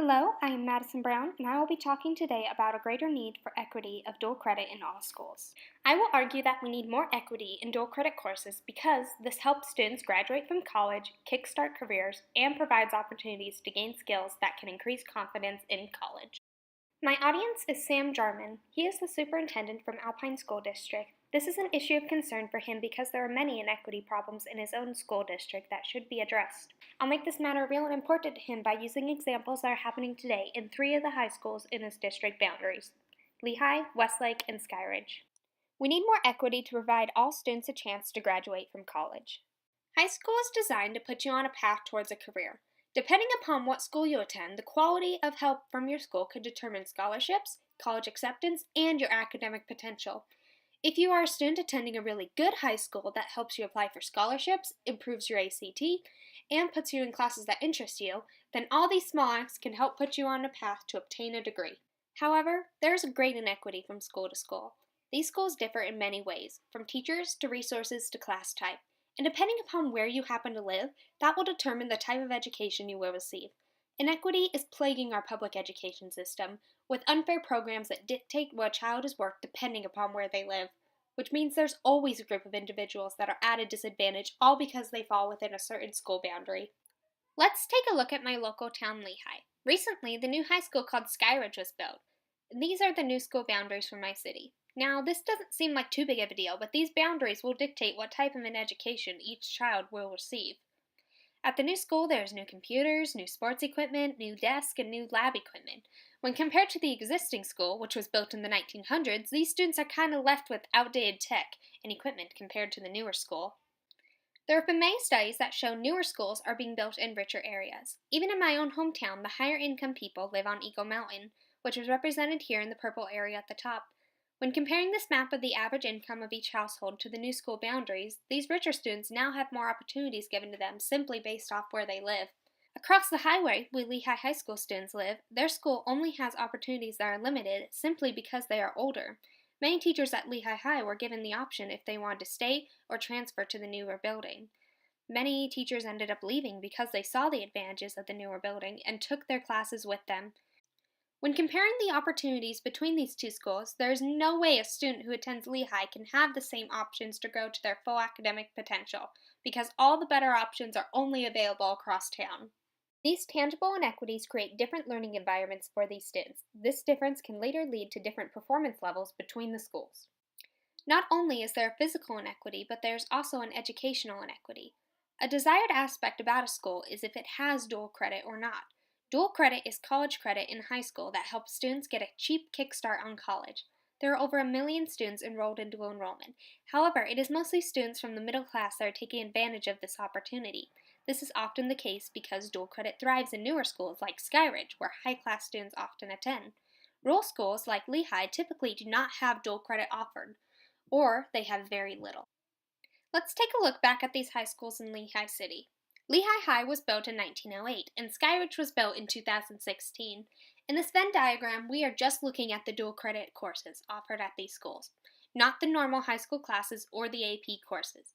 Hello, I am Madison Brown, and I will be talking today about a greater need for equity of dual credit in all schools. I will argue that we need more equity in dual credit courses because this helps students graduate from college, kickstart careers, and provides opportunities to gain skills that can increase confidence in college. My audience is Sam Jarman. He is the superintendent from Alpine School District. This is an issue of concern for him because there are many inequity problems in his own school district that should be addressed. I'll make this matter real and important to him by using examples that are happening today in three of the high schools in his district boundaries: Lehigh, Westlake, and Skyridge. We need more equity to provide all students a chance to graduate from college. High school is designed to put you on a path towards a career. Depending upon what school you attend, the quality of help from your school could determine scholarships, college acceptance, and your academic potential. If you are a student attending a really good high school that helps you apply for scholarships, improves your ACT, and puts you in classes that interest you, then all these small acts can help put you on a path to obtain a degree. However, there is a great inequity from school to school. These schools differ in many ways, from teachers to resources to class type, and depending upon where you happen to live, that will determine the type of education you will receive. Inequity is plaguing our public education system, with unfair programs that dictate what a child is worth depending upon where they live, which means there's always a group of individuals that are at a disadvantage all because they fall within a certain school boundary. Let's take a look at my local town, Lehigh. Recently, the new high school called Skyridge was built. And these are the new school boundaries for my city. Now, this doesn't seem like too big of a deal, but these boundaries will dictate what type of an education each child will receive. At the new school, there's new computers, new sports equipment, new desks, and new lab equipment. When compared to the existing school, which was built in the 1900s, these students are kind of left with outdated tech and equipment compared to the newer school. There have been many studies that show newer schools are being built in richer areas. Even in my own hometown, the higher income people live on Eagle Mountain, which is represented here in the purple area at the top. When comparing this map of the average income of each household to the new school boundaries, these richer students now have more opportunities given to them simply based off where they live. Across the highway where Lehigh High School students live, their school only has opportunities that are limited simply because they are older. Many teachers at Lehigh High were given the option if they wanted to stay or transfer to the newer building. Many teachers ended up leaving because they saw the advantages of the newer building and took their classes with them. When comparing the opportunities between these two schools, there is no way a student who attends Lehigh can have the same options to grow to their full academic potential, because all the better options are only available across town. These tangible inequities create different learning environments for these students. This difference can later lead to different performance levels between the schools. Not only is there a physical inequity, but there's also an educational inequity. A desired aspect about a school is if it has dual credit or not. Dual credit is college credit in high school that helps students get a cheap kickstart on college. There are over 1 million students enrolled in dual enrollment. However, it is mostly students from the middle class that are taking advantage of this opportunity. This is often the case because dual credit thrives in newer schools like Skyridge, where high-class students often attend. Rural schools like Lehigh typically do not have dual credit offered, or they have very little. Let's take a look back at these high schools in Lehigh City. Lehigh High was built in 1908, and Skyridge was built in 2016. In this Venn diagram, we are just looking at the dual credit courses offered at these schools, not the normal high school classes or the AP courses.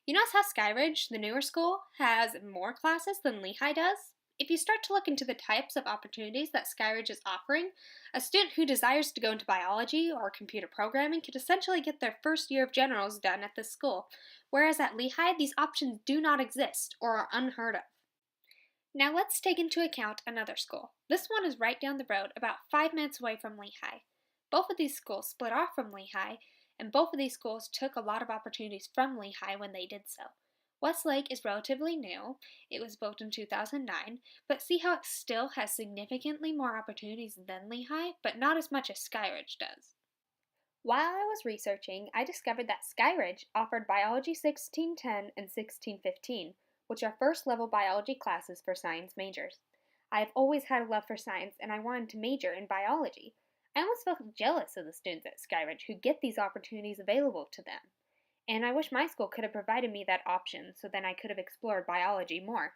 You notice how Skyridge, the newer school, has more classes than Lehigh does? If you start to look into the types of opportunities that Skyridge is offering, a student who desires to go into biology or computer programming could essentially get their first year of generals done at this school, whereas at Lehigh, these options do not exist or are unheard of. Now let's take into account another school. This one is right down the road, about 5 minutes away from Lehigh. Both of these schools split off from Lehigh, and both of these schools took a lot of opportunities from Lehigh when they did so. Westlake is relatively new. It was built in 2009, but see how it still has significantly more opportunities than Lehigh, but not as much as Skyridge does. While I was researching, I discovered that Skyridge offered Biology 1610 and 1615, which are first level biology classes for science majors. I have always had a love for science and I wanted to major in biology. I almost felt jealous of the students at Skyridge who get these opportunities available to them. And I wish my school could have provided me that option so then I could have explored biology more.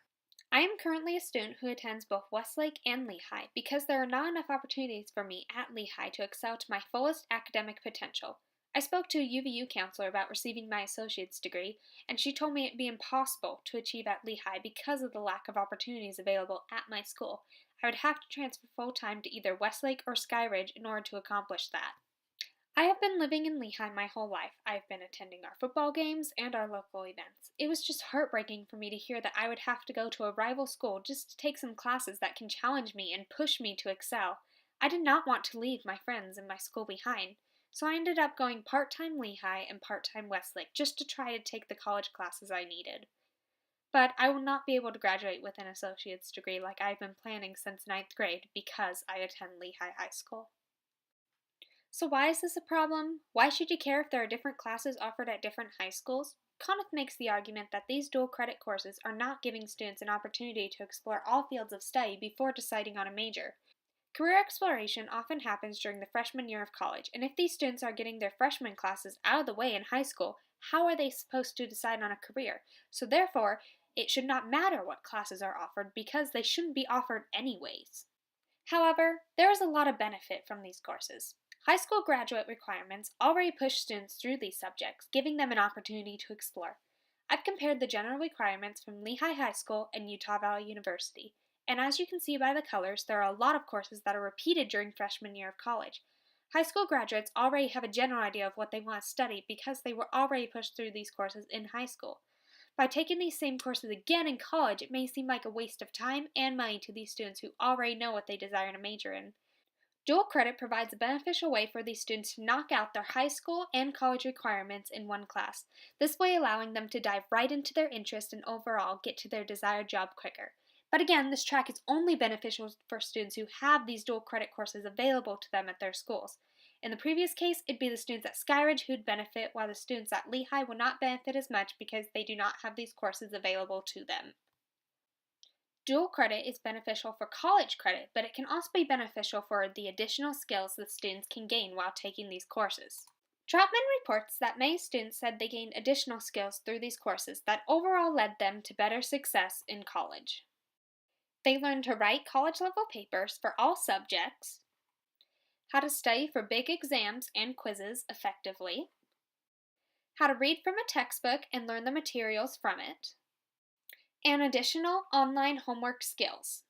I am currently a student who attends both Westlake and Lehigh because there are not enough opportunities for me at Lehigh to excel to my fullest academic potential. I spoke to a UVU counselor about receiving my associate's degree, and she told me it'd be impossible to achieve at Lehigh because of the lack of opportunities available at my school. I would have to transfer full-time to either Westlake or Skyridge in order to accomplish that. I have been living in Lehigh my whole life. I have been attending our football games and our local events. It was just heartbreaking for me to hear that I would have to go to a rival school just to take some classes that can challenge me and push me to excel. I did not want to leave my friends and my school behind, so I ended up going part-time Lehigh and part-time Westlake just to try to take the college classes I needed. But I will not be able to graduate with an associate's degree like I've been planning since ninth grade because I attend Lehigh High School. So why is this a problem? Why should you care if there are different classes offered at different high schools? Conniff makes the argument that these dual credit courses are not giving students an opportunity to explore all fields of study before deciding on a major. Career exploration often happens during the freshman year of college, and if these students are getting their freshman classes out of the way in high school, how are they supposed to decide on a career? So therefore, it should not matter what classes are offered because they shouldn't be offered anyways. However, there is a lot of benefit from these courses. High school graduate requirements already push students through these subjects, giving them an opportunity to explore. I've compared the general requirements from Lehigh High School and Utah Valley University, and as you can see by the colors, there are a lot of courses that are repeated during freshman year of college. High school graduates already have a general idea of what they want to study because they were already pushed through these courses in high school. By taking these same courses again in college, it may seem like a waste of time and money to these students who already know what they desire to major in. Dual credit provides a beneficial way for these students to knock out their high school and college requirements in one class, this way allowing them to dive right into their interest and overall get to their desired job quicker. But again, this track is only beneficial for students who have these dual credit courses available to them at their schools. In the previous case, it'd be the students at Skyridge who'd benefit, while the students at Lehigh would not benefit as much because they do not have these courses available to them. Dual credit is beneficial for college credit, but it can also be beneficial for the additional skills that students can gain while taking these courses. Troutman reports that many students said they gained additional skills through these courses that overall led them to better success in college. They learned to write college-level papers for all subjects, how to study for big exams and quizzes effectively, how to read from a textbook and learn the materials from it, and additional online homework skills.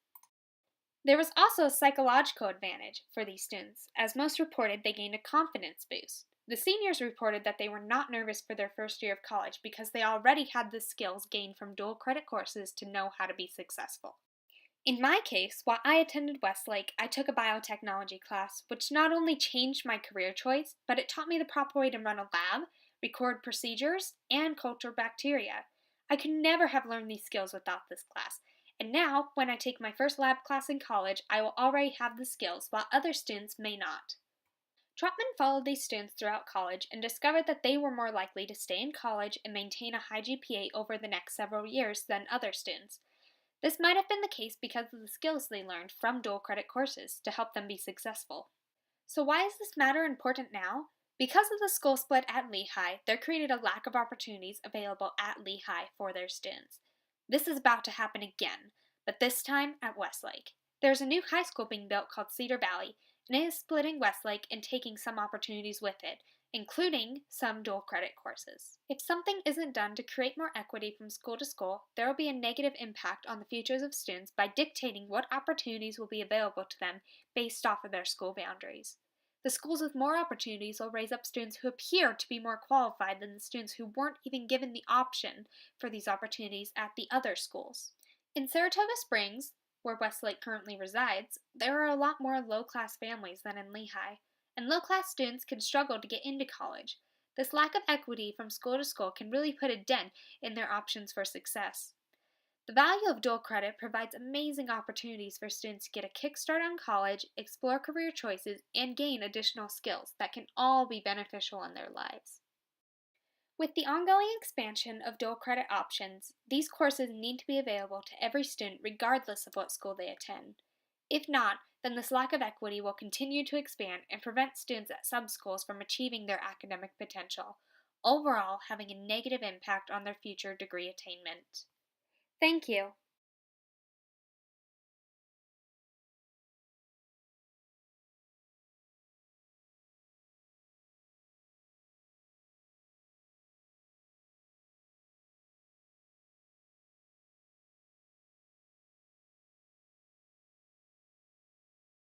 There was also a psychological advantage for these students, as most reported they gained a confidence boost. The seniors reported that they were not nervous for their first year of college because they already had the skills gained from dual credit courses to know how to be successful. In my case, while I attended Westlake, I took a biotechnology class, which not only changed my career choice, but it taught me the proper way to run a lab, record procedures, and culture bacteria. I could never have learned these skills without this class, and now, when I take my first lab class in college, I will already have the skills, while other students may not. Trotman followed these students throughout college and discovered that they were more likely to stay in college and maintain a high GPA over the next several years than other students. This might have been the case because of the skills they learned from dual credit courses to help them be successful. So why is this matter important now? Because of the school split at Lehigh, there created a lack of opportunities available at Lehigh for their students. This is about to happen again, but this time at Westlake. There's a new high school being built called Cedar Valley, and it is splitting Westlake and taking some opportunities with it, including some dual credit courses. If something isn't done to create more equity from school to school, there will be a negative impact on the futures of students by dictating what opportunities will be available to them based off of their school boundaries. The schools with more opportunities will raise up students who appear to be more qualified than the students who weren't even given the option for these opportunities at the other schools. In Saratoga Springs, where Westlake currently resides, there are a lot more low-class families than in Lehigh, and low-class students can struggle to get into college. This lack of equity from school to school can really put a dent in their options for success. The value of dual credit provides amazing opportunities for students to get a kickstart on college, explore career choices, and gain additional skills that can all be beneficial in their lives. With the ongoing expansion of dual credit options, these courses need to be available to every student regardless of what school they attend. If not, then this lack of equity will continue to expand and prevent students at sub-schools from achieving their academic potential, overall having a negative impact on their future degree attainment. Thank you.